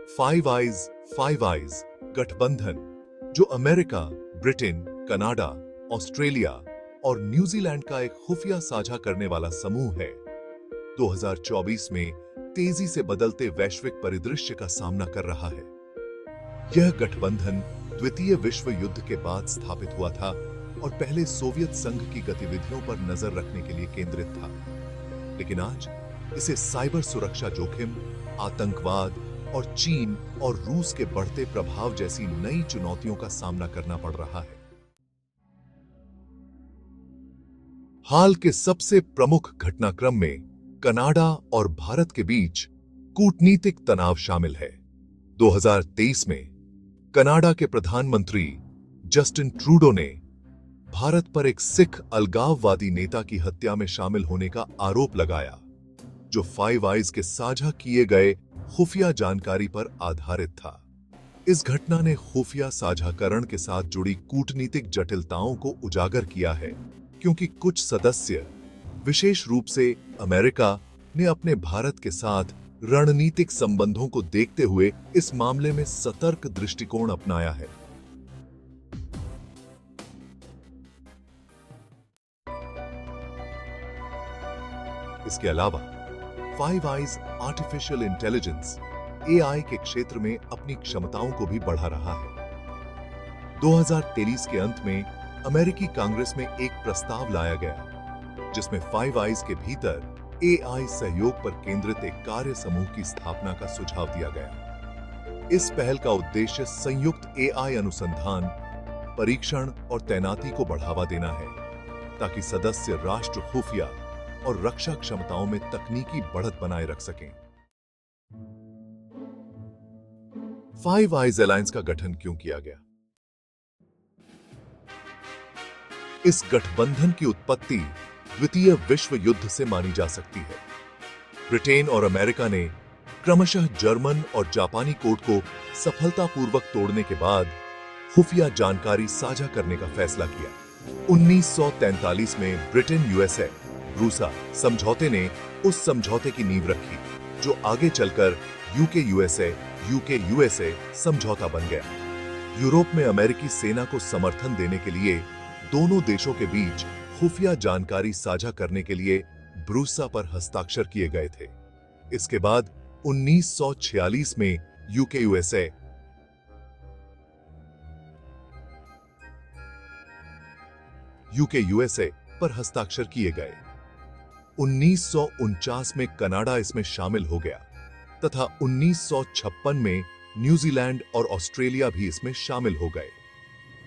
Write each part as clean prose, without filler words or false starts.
Five eyes गठबंधन, जो America, Britain, Canada, Australia और न्यूजीलैंड का एक खुफिया साझा करने वाला समूह है, 2024 में तेजी से बदलते वैश्विक परिदृश्य का सामना कर रहा है। यह गठबंधन द्वितीय विश्व युद्ध के बाद स्थापित हुआ था और पहले सोवियत संघ की गतिविधियों पर नजर रखने के लिए केंद्रित था, लेकिन आज इसे साइबर सुरक्षा जोखिम, आतंकवाद और चीन और रूस के बढ़ते प्रभाव जैसी नई चुनौतियों का सामना करना पड़ रहा है। हाल के सबसे प्रमुख घटनाक्रम में कनाडा और भारत के बीच कूटनीतिक तनाव शामिल है। 2023 में कनाडा के प्रधानमंत्री जस्टिन ट्रूडो ने भारत पर एक सिख अलगाववादी नेता की हत्या में शामिल होने का आरोप लगाया, जो फाइव आइज के साझा किए गए खुफिया जानकारी पर आधारित था। इस घटना ने खुफिया साझाकरण के साथ जुड़ी कूटनीतिक जटिलताओं को उजागर किया है, क्योंकि कुछ सदस्य, विशेष रूप से अमेरिका, ने अपने भारत के साथ रणनीतिक संबंधों को देखते हुए इस मामले में सतर्क दृष्टिकोण अपनाया है। इसके अलावा five eyes artificial intelligence (AI) के क्षेत्र में अपनी क्षमताओं को भी बढ़ा रहा है। 2023 के अंत में अमेरिकी कांग्रेस में एक प्रस्ताव लाया गया, जिसमें फाइव आइज के भीतर AI सहयोग पर केंद्रित एक कार्य समूह की स्थापना का सुझाव दिया गया। इस पहल का उद्देश्य संयुक्त AI अनुसंधान, परीक्षण और तैनाती को बढ़ावा देना है, ताकि सदस्य राष्ट्र खुफिया और रक्षा क्षमताओं में तकनीकी बढ़त बनाए रख सकें। फाइव आइज अलायंस का गठन क्यों किया गया? इस गठबंधन की उत्पत्ति द्वितीय विश्व युद्ध से मानी जा सकती है। ब्रिटेन और अमेरिका ने क्रमशः जर्मन और जापानी कोड को सफलतापूर्वक तोड़ने के बाद खुफिया जानकारी साझा करने का फैसला किया। 1943 में ब्रिटेन यूएसए रूसा समझौते ने उस समझौते की नींव रखी, जो आगे चलकर यूके यूएसए समझौता बन गया। यूरोप में अमेरिकी सेना को समर्थन देने के लिए दोनों देशों के बीच खुफिया जानकारी साझा करने के लिए ब्रूसा पर हस्ताक्षर किए गए थे। इसके बाद 1946 में यूके यूएसए पर हस्ताक्षर किए गए। 1949 में कनाडा इसमें शामिल हो गया तथा 1956 में न्यूजीलैंड और ऑस्ट्रेलिया भी इसमें शामिल हो गए,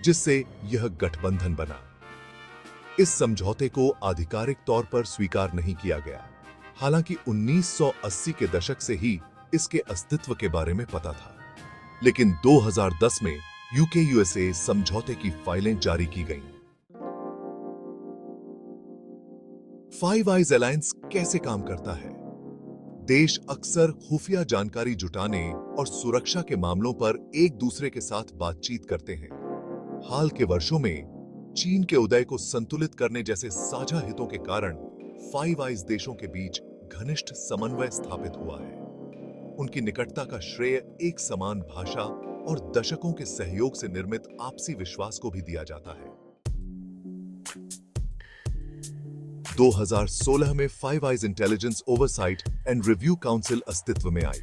जिससे यह गठबंधन बना। इस समझौते को आधिकारिक तौर पर स्वीकार नहीं किया गया, हालांकि 1980 के दशक से ही इसके अस्तित्व के बारे में पता था। लेकिन 2010 में यूके समझौते की फाइलें जारी की गईं। फाइव आइज अलायंस कैसे काम करता है? देश अक्सर खुफिया जानकारी जुटाने और सुरक्षा के मामलों पर एक दूसरे के साथ बातचीत करते हैं। हाल के वर्षों में चीन के उदय को संतुलित करने जैसे साझा हितों के कारण फाइव आइज देशों के बीच घनिष्ठ समन्वय स्थापित हुआ है। उनकी निकटता का श्रेय एक समान भाषा और दशकों के सहयोग से निर्मित आपसी विश्वास को भी दिया जाता है। 2016 में five eyes intelligence oversight and review council अस्तित्व में आई।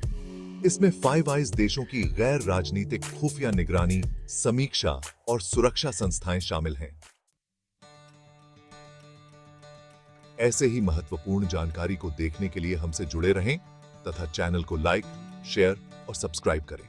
इसमें फाइव आइज देशों की गैर राजनीतिक खुफिया निगरानी, समीक्षा और सुरक्षा संस्थाएं शामिल हैं। ऐसे ही महत्वपूर्ण जानकारी को देखने के लिए हमसे जुड़े रहें तथा चैनल को लाइक, शेयर और सब्सक्राइब करें।